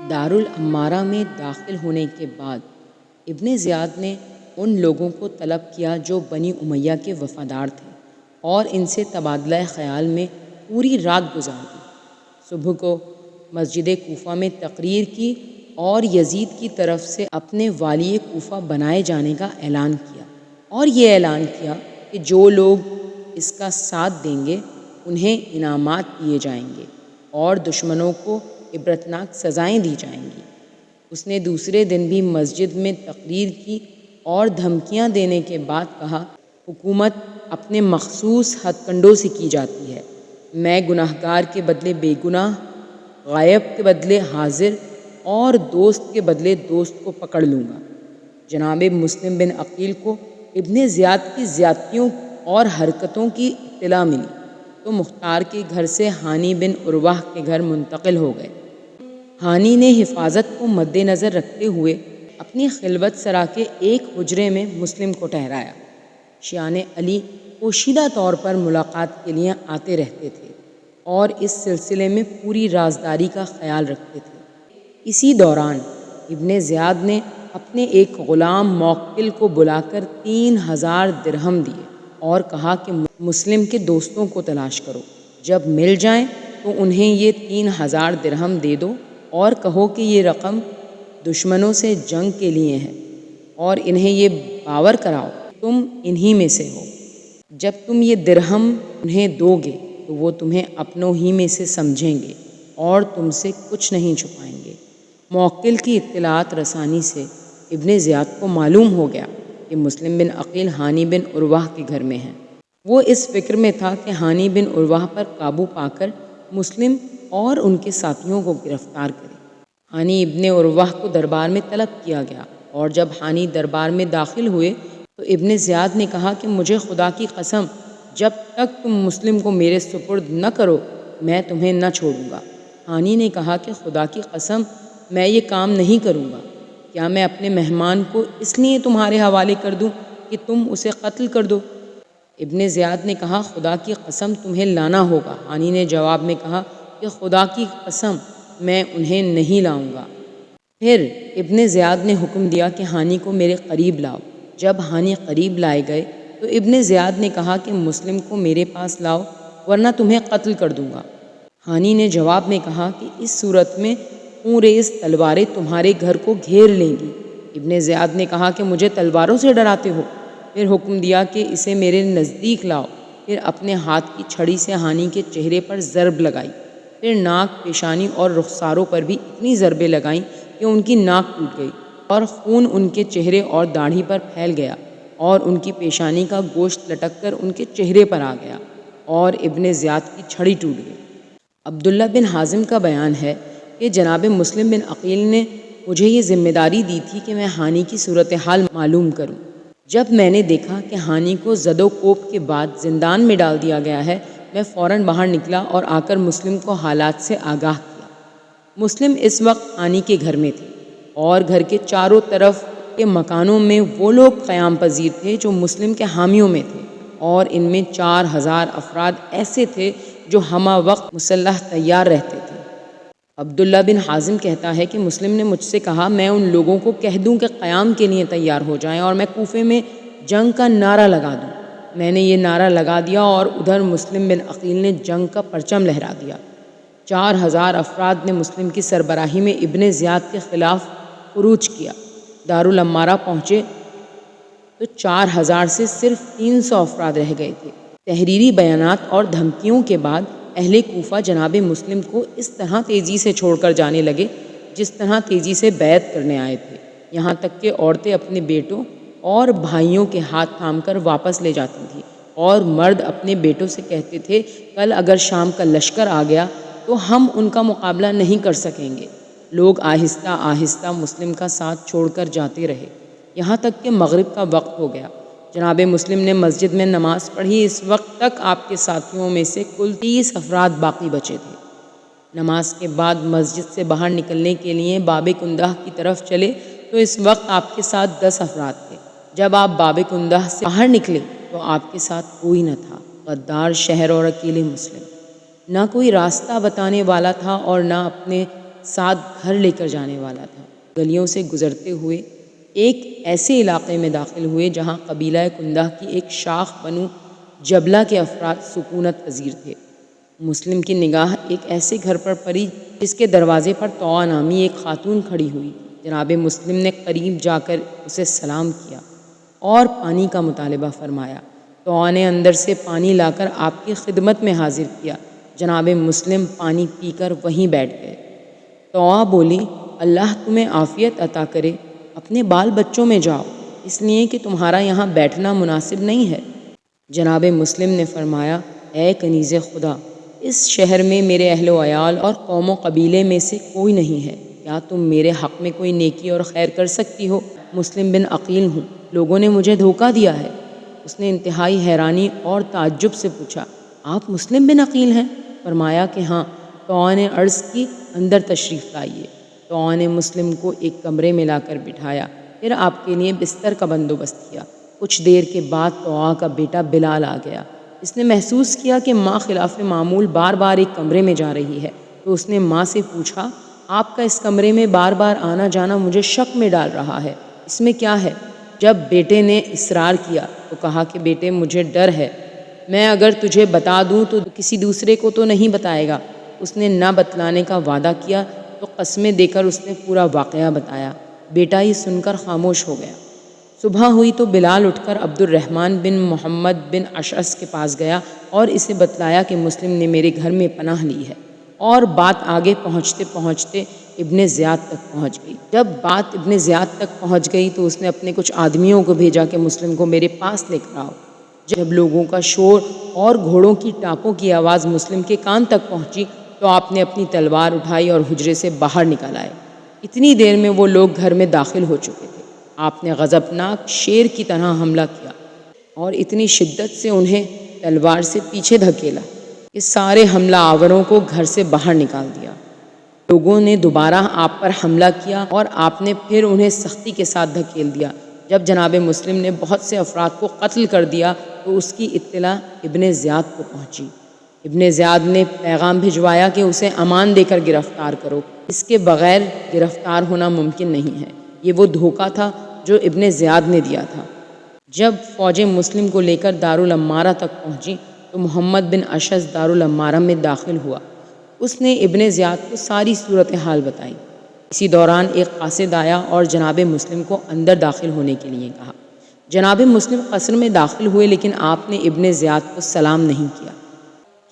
دارالعمارہ میں داخل ہونے کے بعد ابن زیاد نے ان لوگوں کو طلب کیا جو بنی امیہ کے وفادار تھے اور ان سے تبادلہ خیال میں پوری رات گزار دی۔ صبح کو مسجد کوفہ میں تقریر کی اور یزید کی طرف سے اپنے والی کوفہ بنائے جانے کا اعلان کیا، اور یہ اعلان کیا کہ جو لوگ اس کا ساتھ دیں گے انہیں انعامات دیے جائیں گے اور دشمنوں کو عبرتناک سزائیں دی جائیں گی۔ اس نے دوسرے دن بھی مسجد میں تقریر کی اور دھمکیاں دینے کے بعد کہا، حکومت اپنے مخصوص ہتھ کنڈوں سے کی جاتی ہے، میں گناہگار کے بدلے بے گناہ، غائب کے بدلے حاضر اور دوست کے بدلے دوست کو پکڑ لوں گا۔ جناب مسلم بن عقیل کو ابن زیاد کی زیادتیوں اور حرکتوں کی اطلاع ملی تو مختار کے گھر سے ہانی بن عروہ کے گھر منتقل ہو گئے۔ ہانی نے حفاظت کو مد نظر رکھتے ہوئے اپنی خلوت سرا کے ایک حجرے میں مسلم کو ٹھہرایا۔ شیعان علی پوشیدہ طور پر ملاقات کے لیے آتے رہتے تھے اور اس سلسلے میں پوری رازداری کا خیال رکھتے تھے۔ اسی دوران ابن زیاد نے اپنے ایک غلام موکل کو بلا کر 3000 درہم دیے اور کہا کہ مسلم کے دوستوں کو تلاش کرو، جب مل جائیں تو انہیں یہ 3000 درہم دے دو اور کہو کہ یہ رقم دشمنوں سے جنگ کے لیے ہے، اور انہیں یہ باور کراؤ تم انہی میں سے ہو۔ جب تم یہ درہم انہیں دو گے تو وہ تمہیں اپنوں ہی میں سے سمجھیں گے اور تم سے کچھ نہیں چھپائیں گے۔ موکل کی اطلاعات رسانی سے ابن زیاد کو معلوم ہو گیا کہ مسلم بن عقیل ہانی بن عروہ کے گھر میں ہیں۔ وہ اس فکر میں تھا کہ ہانی بن عروہ پر قابو پا کر مسلم اور ان کے ساتھیوں کو گرفتار کرے۔ ہانی ابن عروہ کو دربار میں طلب کیا گیا، اور جب ہانی دربار میں داخل ہوئے تو ابن زیاد نے کہا کہ مجھے خدا کی قسم، جب تک تم مسلم کو میرے سپرد نہ کرو میں تمہیں نہ چھوڑوں گا۔ ہانی نے کہا کہ خدا کی قسم میں یہ کام نہیں کروں گا، کیا میں اپنے مہمان کو اس لیے تمہارے حوالے کر دوں کہ تم اسے قتل کر دو؟ ابن زیاد نے کہا، خدا کی قسم تمہیں لانا ہوگا۔ ہانی نے جواب میں کہا کہ خدا کی قسم میں انہیں نہیں لاؤں گا۔ پھر ابن زیاد نے حکم دیا کہ ہانی کو میرے قریب لاؤ۔ جب ہانی قریب لائے گئے تو ابن زیاد نے کہا کہ مسلم کو میرے پاس لاؤ ورنہ تمہیں قتل کر دوں گا۔ ہانی نے جواب میں کہا کہ اس صورت میں خون ریز تلواریں تمہارے گھر کو گھیر لیں گی۔ ابن زیاد نے کہا کہ مجھے تلواروں سے ڈراتے ہو؟ پھر حکم دیا کہ اسے میرے نزدیک لاؤ۔ پھر اپنے ہاتھ کی چھڑی سے ہانی کے چہرے پر ضرب لگائی، پھر ناک، پیشانی اور رخساروں پر بھی اتنی ضربیں لگائیں کہ ان کی ناک ٹوٹ گئی اور خون ان کے چہرے اور داڑھی پر پھیل گیا، اور ان کی پیشانی کا گوشت لٹک کر ان کے چہرے پر آ گیا، اور ابن زیاد کی چھڑی ٹوٹ گئی۔ عبداللہ بن حازم کا بیان ہے کہ جناب مسلم بن عقیل نے مجھے یہ ذمہ داری دی تھی کہ میں ہانی کی صورتحال معلوم کروں۔ جب میں نے دیکھا کہ ہانی کو زد و کوب کے بعد زندان میں ڈال دیا گیا ہے، میں فوراً باہر نکلا اور آ کر مسلم کو حالات سے آگاہ کیا۔ مسلم اس وقت ہانی کے گھر میں تھے، اور گھر کے چاروں طرف کے مکانوں میں وہ لوگ قیام پذیر تھے جو مسلم کے حامیوں میں تھے، اور ان میں 4000 افراد ایسے تھے جو ہمہ وقت مسلح تیار رہتے تھے۔ عبداللہ بن حازم کہتا ہے کہ مسلم نے مجھ سے کہا میں ان لوگوں کو کہہ دوں کہ قیام کے لیے تیار ہو جائیں اور میں کوفے میں جنگ کا نعرہ لگا دوں۔ میں نے یہ نعرہ لگا دیا اور ادھر مسلم بن عقیل نے جنگ کا پرچم لہرا دیا۔ 4000 افراد نے مسلم کی سربراہی میں ابن زیاد کے خلاف خروج کیا۔ دارالعمارہ پہنچے تو 4000 سے صرف 300 افراد رہ گئے تھے۔ تحریری بیانات اور دھمکیوں کے بعد اہل کوفہ جناب مسلم کو اس طرح تیزی سے چھوڑ کر جانے لگے جس طرح تیزی سے بیعت کرنے آئے تھے، یہاں تک کہ عورتیں اپنے بیٹوں اور بھائیوں کے ہاتھ تھام کر واپس لے جاتی تھیں، اور مرد اپنے بیٹوں سے کہتے تھے کل اگر شام کا لشکر آ گیا تو ہم ان کا مقابلہ نہیں کر سکیں گے۔ لوگ آہستہ آہستہ مسلم کا ساتھ چھوڑ کر جاتے رہے، یہاں تک کہ مغرب کا وقت ہو گیا۔ جناب مسلم نے مسجد میں نماز پڑھی۔ اس وقت تک آپ کے ساتھیوں میں سے کل 30 افراد باقی بچے تھے۔ نماز کے بعد مسجد سے باہر نکلنے کے لیے باب کندہ کی طرف چلے تو اس وقت آپ کے ساتھ 10 افراد تھے۔ جب آپ باب کندہ سے باہر نکلے تو آپ کے ساتھ کوئی نہ تھا۔ غدار شہر اور اکیلے مسلم، نہ کوئی راستہ بتانے والا تھا اور نہ اپنے ساتھ گھر لے کر جانے والا تھا۔ گلیوں سے گزرتے ہوئے ایک ایسے علاقے میں داخل ہوئے جہاں قبیلہ کندہ کی ایک شاخ بنو جبلہ کے افراد سکونت پذیر تھے۔ مسلم کی نگاہ ایک ایسے گھر پر پڑی جس کے دروازے پر طوع نامی ایک خاتون کھڑی ہوئی۔ جناب مسلم نے قریب جا کر اسے سلام کیا اور پانی کا مطالبہ فرمایا۔ طوع نے اندر سے پانی لا کر آپ کی خدمت میں حاضر کیا۔ جناب مسلم پانی پی کر وہیں بیٹھ گئے۔ طوع بولی، اللہ تمہیں عافیت عطا کرے، اپنے بال بچوں میں جاؤ، اس لیے کہ تمہارا یہاں بیٹھنا مناسب نہیں ہے۔ جناب مسلم نے فرمایا، اے کنیز خدا، اس شہر میں میرے اہل و عیال اور قوم و قبیلے میں سے کوئی نہیں ہے، کیا تم میرے حق میں کوئی نیکی اور خیر کر سکتی ہو؟ مسلم بن عقیل ہوں، لوگوں نے مجھے دھوکہ دیا ہے۔ اس نے انتہائی حیرانی اور تعجب سے پوچھا، آپ مسلم بن عقیل ہیں؟ فرمایا کہ ہاں۔ طوع نے عرض کی، اندر تشریف لائیے۔ طوع نے مسلم کو ایک کمرے میں لا کر بٹھایا، پھر آپ کے لیے بستر کا بندوبست کیا۔ کچھ دیر کے بعد طوع کا بیٹا بلال آ گیا۔ اس نے محسوس کیا کہ ماں خلاف معمول بار بار ایک کمرے میں جا رہی ہے، تو اس نے ماں سے پوچھا، آپ کا اس کمرے میں بار بار آنا جانا مجھے شک میں ڈال رہا ہے، اس میں کیا ہے؟ جب بیٹے نے اصرار کیا تو کہا کہ بیٹے مجھے ڈر ہے، میں اگر تجھے بتا دوں تو کسی دوسرے کو تو نہیں بتائے گا۔ اس نے نہ بتلانے کا وعدہ کیا تو قسمیں دے کر اس نے پورا واقعہ بتایا۔ بیٹا یہ سن کر خاموش ہو گیا۔ صبح ہوئی تو بلال اٹھ کر عبد الرحمن بن محمد بن اشعث کے پاس گیا اور اسے بتلایا کہ مسلم نے میرے گھر میں پناہ لی ہے، اور بات آگے پہنچتے پہنچتے ابن زیاد تک پہنچ گئی۔ جب بات ابن زیاد تک پہنچ گئی تو اس نے اپنے کچھ آدمیوں کو بھیجا کہ مسلم کو میرے پاس لے کر آؤ۔ جب لوگوں کا شور اور گھوڑوں کی ٹاپوں کی آواز مسلم کے کان تک پہنچی تو آپ نے اپنی تلوار اٹھائی اور حجرے سے باہر نکل آئے۔ اتنی دیر میں وہ لوگ گھر میں داخل ہو چکے تھے۔ آپ نے غضبناک شیر کی طرح حملہ کیا اور اتنی شدت سے انہیں تلوار سے پیچھے دھکیلا کہ سارے حملہ آوروں کو گھر سے باہر نکال دیا۔ لوگوں نے دوبارہ آپ پر حملہ کیا اور آپ نے پھر انہیں سختی کے ساتھ دھکیل دیا۔ جب جناب مسلم نے بہت سے افراد کو قتل کر دیا تو اس کی اطلاع ابن زیاد کو پہنچی۔ ابن زیاد نے پیغام بھجوایا کہ اسے امان دے کر گرفتار کرو، اس کے بغیر گرفتار ہونا ممکن نہیں ہے۔ یہ وہ دھوکہ تھا جو ابن زیاد نے دیا تھا۔ جب فوجیں مسلم کو لے کر دارالعمارہ تک پہنچی تو محمد بن اشعث دارالعمارہ میں داخل ہوا۔ اس نے ابن زیاد کو ساری صورتحال بتائی۔ اسی دوران ایک قاصد آیا اور جناب مسلم کو اندر داخل ہونے کے لیے کہا۔ جناب مسلم قصر میں داخل ہوئے لیکن آپ نے ابن زیاد کو سلام نہیں کیا۔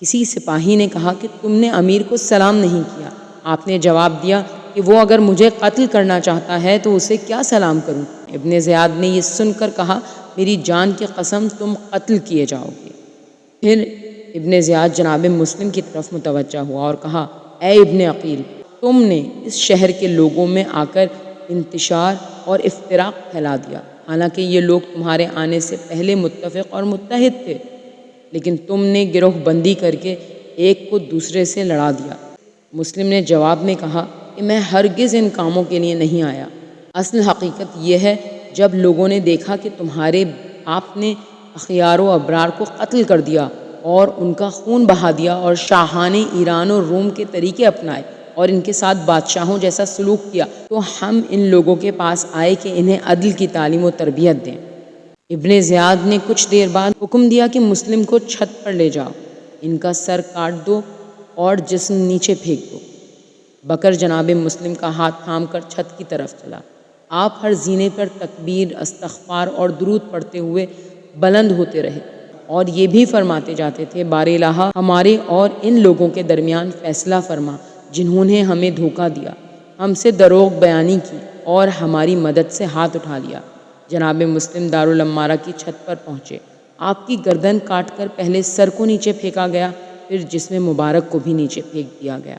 کسی سپاہی نے کہا کہ تم نے امیر کو سلام نہیں کیا۔ آپ نے جواب دیا کہ وہ اگر مجھے قتل کرنا چاہتا ہے تو اسے کیا سلام کروں؟ ابن زیاد نے یہ سن کر کہا، میری جان کی قسم تم قتل کیے جاؤ گے۔ پھر ابن زیاد جناب مسلم کی طرف متوجہ ہوا اور کہا، اے ابن عقیل، تم نے اس شہر کے لوگوں میں آ کر انتشار اور افتراق پھیلا دیا، حالانکہ یہ لوگ تمہارے آنے سے پہلے متفق اور متحد تھے، لیکن تم نے گروہ بندی کر کے ایک کو دوسرے سے لڑا دیا۔ مسلم نے جواب میں کہا کہ میں ہرگز ان کاموں کے لیے نہیں آیا۔ اصل حقیقت یہ ہے، جب لوگوں نے دیکھا کہ تمہارے آپ نے اخیار و ابرار کو قتل کر دیا اور ان کا خون بہا دیا اور شاہان ایران و روم کے طریقے اپنائے اور ان کے ساتھ بادشاہوں جیسا سلوک کیا، تو ہم ان لوگوں کے پاس آئے کہ انہیں عدل کی تعلیم و تربیت دیں۔ ابن زیاد نے کچھ دیر بعد حکم دیا کہ مسلم کو چھت پر لے جاؤ، ان کا سر کاٹ دو اور جسم نیچے پھینک دو۔ بکر جناب مسلم کا ہاتھ تھام کر چھت کی طرف چلا۔ آپ ہر زینے پر تکبیر، استغفار اور درود پڑھتے ہوئے بلند ہوتے رہے اور یہ بھی فرماتے جاتے تھے، بار الہ ہمارے اور ان لوگوں کے درمیان فیصلہ فرما جنہوں نے ہمیں دھوکہ دیا، ہم سے دروغ بیانی کی اور ہماری مدد سے ہاتھ اٹھا لیا۔ جناب مسلم دارالعمارہ کی چھت پر پہنچے۔ آپ کی گردن کاٹ کر پہلے سر کو نیچے پھینکا گیا، پھر جسم مبارک کو بھی نیچے پھینک دیا گیا۔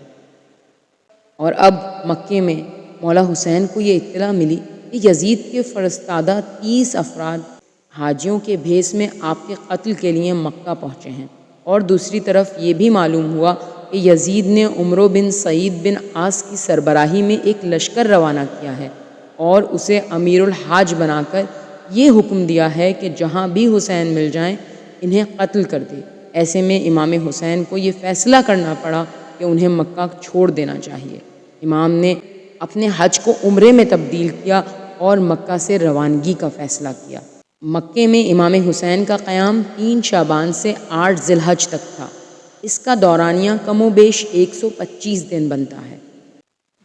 اور اب مکے میں مولا حسین کو یہ اطلاع ملی کہ یزید کے فرستادہ 30 افراد حاجیوں کے بھیس میں آپ کے قتل کے لیے مکہ پہنچے ہیں، اور دوسری طرف یہ بھی معلوم ہوا کہ یزید نے عمرو بن سعید بن عاص کی سربراہی میں ایک لشکر روانہ کیا ہے اور اسے امیر الحاج بنا کر یہ حکم دیا ہے کہ جہاں بھی حسین مل جائیں انہیں قتل کر دے۔ ایسے میں امام حسین کو یہ فیصلہ کرنا پڑا کہ انہیں مکہ چھوڑ دینا چاہیے۔ امام نے اپنے حج کو عمرے میں تبدیل کیا اور مکہ سے روانگی کا فیصلہ کیا۔ مکے میں امام حسین کا قیام 3 شعبان سے 8 ذی الحج تک تھا۔ اس کا دورانیہ کم و بیش 125 دن بنتا ہے۔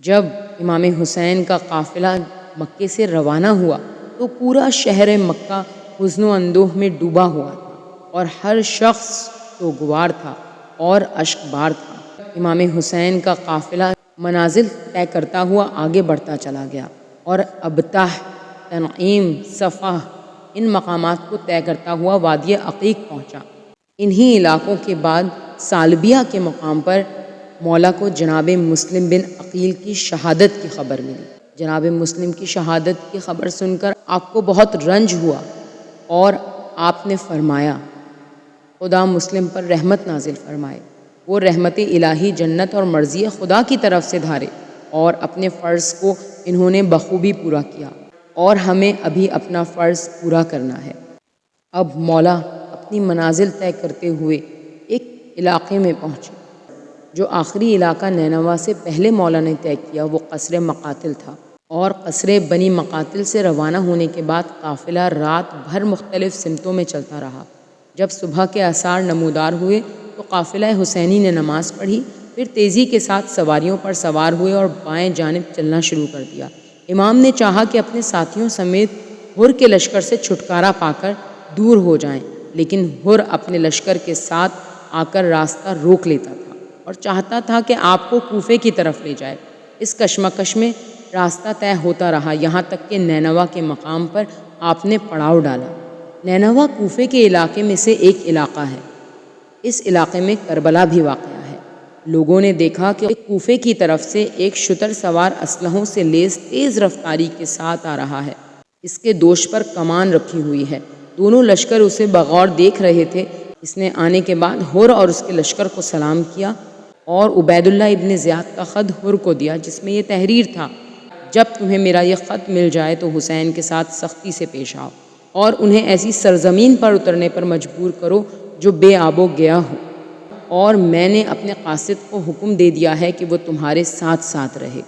جب امام حسین کا قافلہ مکے سے روانہ ہوا تو پورا شہر مکہ حزن و اندوہ میں ڈوبا ہوا تھا اور ہر شخص سوگوار تھا اور اشک بار تھا۔ امام حسین کا قافلہ منازل طے کرتا ہوا آگے بڑھتا چلا گیا اور ابتح، تنعیم، صفح ان مقامات کو طے کرتا ہوا وادی عقیق پہنچا۔ انہی علاقوں کے بعد سالبیہ کے مقام پر مولا کو جناب مسلم بن عقیل کی شہادت کی خبر ملی۔ جناب مسلم کی شہادت کی خبر سن کر آپ کو بہت رنج ہوا اور آپ نے فرمایا خدا مسلم پر رحمت نازل فرمائے، وہ رحمت الہی جنت اور مرضی خدا کی طرف سے دھارے، اور اپنے فرض کو انہوں نے بخوبی پورا کیا اور ہمیں ابھی اپنا فرض پورا کرنا ہے۔ اب مولا اپنی منازل طے کرتے ہوئے ایک علاقے میں پہنچے۔ جو آخری علاقہ نینوا سے پہلے مولا نے طے کیا وہ قصر مقاتل تھا، اور قصر بنی مقاتل سے روانہ ہونے کے بعد قافلہ رات بھر مختلف سمتوں میں چلتا رہا۔ جب صبح کے آثار نمودار ہوئے تو قافلہ حسینی نے نماز پڑھی، پھر تیزی کے ساتھ سواریوں پر سوار ہوئے اور بائیں جانب چلنا شروع کر دیا۔ امام نے چاہا کہ اپنے ساتھیوں سمیت ہر کے لشکر سے چھٹکارا پا کر دور ہو جائیں، لیکن ہر اپنے لشکر کے ساتھ آ کر راستہ روک لیتا تھا اور چاہتا تھا کہ آپ کو کوفے کی طرف لے جائے۔ اس کشمکش میں راستہ طے ہوتا رہا، یہاں تک کہ نینوا کے مقام پر آپ نے پڑاؤ ڈالا۔ نینوا کوفے کے علاقے میں سے ایک علاقہ ہے۔ اس علاقے میں کربلا بھی واقع ہے۔ لوگوں نے دیکھا کہ کوفے کی طرف سے ایک شتر سوار اسلحوں سے لیس تیز رفتاری کے ساتھ آ رہا ہے۔ اس کے دوش پر کمان رکھی ہوئی ہے۔ دونوں لشکر اسے بغور دیکھ رہے تھے۔ اس نے آنے کے بعد ہر اور اس کے لشکر کو سلام کیا اور عبید اللہ ابن زیاد کا خط ہر کو دیا، جس میں یہ تحریر تھا: جب تمہیں میرا یہ خط مل جائے تو حسین کے ساتھ سختی سے پیش آؤ اور انہیں ایسی سرزمین پر اترنے پر مجبور کرو جو بے آب و گیا ہو، اور میں نے اپنے قاصد کو حکم دے دیا ہے کہ وہ تمہارے ساتھ ساتھ رہے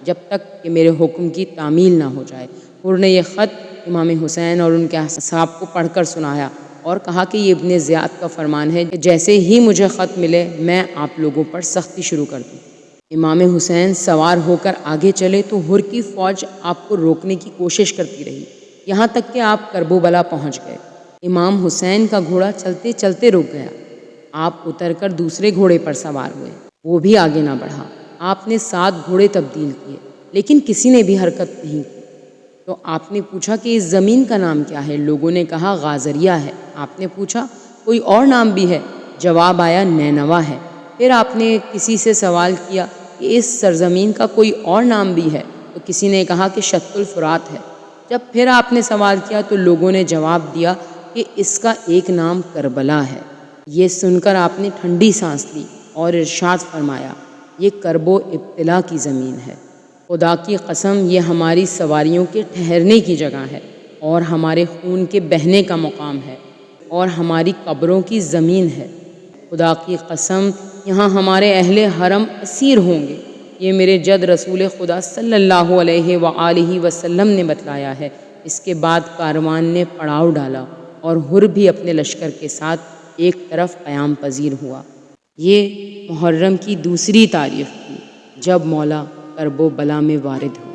جب تک کہ میرے حکم کی تعمیل نہ ہو جائے۔ ہر نے یہ خط امام حسین اور ان کے اصحاب کو پڑھ کر سنایا اور کہا کہ یہ ابن زیاد کا فرمان ہے کہ جیسے ہی مجھے خط ملے میں آپ لوگوں پر سختی شروع کر دوں۔ امام حسین سوار ہو کر آگے چلے تو ہر کی فوج آپ کو روکنے کی کوشش کرتی رہی، یہاں تک کہ آپ کرب و بلا پہنچ گئے۔ امام حسین کا گھوڑا چلتے چلتے رک گیا۔ آپ اتر کر دوسرے گھوڑے پر سوار ہوئے، وہ بھی آگے نہ بڑھا۔ آپ نے 7 گھوڑے تبدیل کیے لیکن کسی نے بھی حرکت نہیں کی۔ تو آپ نے پوچھا کہ اس زمین کا نام کیا ہے؟ لوگوں نے کہا غازریہ ہے۔ آپ نے پوچھا کوئی اور نام بھی ہے؟ جواب آیا نینوا ہے۔ پھر آپ نے کسی سے سوال کیا کہ اس سرزمین کا کوئی اور نام بھی ہے؟ تو کسی نے کہا کہ شط الفرات ہے۔ جب پھر آپ نے سوال کیا تو لوگوں نے جواب دیا کہ اس کا ایک نام کربلا ہے۔ یہ سن کر آپ نے ٹھنڈی سانس لی اور ارشاد فرمایا یہ کرب و ابتلا کی زمین ہے۔ خدا کی قسم یہ ہماری سواریوں کے ٹھہرنے کی جگہ ہے اور ہمارے خون کے بہنے کا مقام ہے اور ہماری قبروں کی زمین ہے۔ خدا کی قسم یہاں ہمارے اہل حرم اسیر ہوں گے۔ یہ میرے جد رسول خدا صلی اللہ علیہ وآلہ وسلم نے بتلایا ہے۔ اس کے بعد کاروان نے پڑاؤ ڈالا اور ہر بھی اپنے لشکر کے ساتھ ایک طرف قیام پذیر ہوا۔ یہ محرم کی دوسری تاریخ تھی جب مولا کرب و بلا میں وارد ہوا۔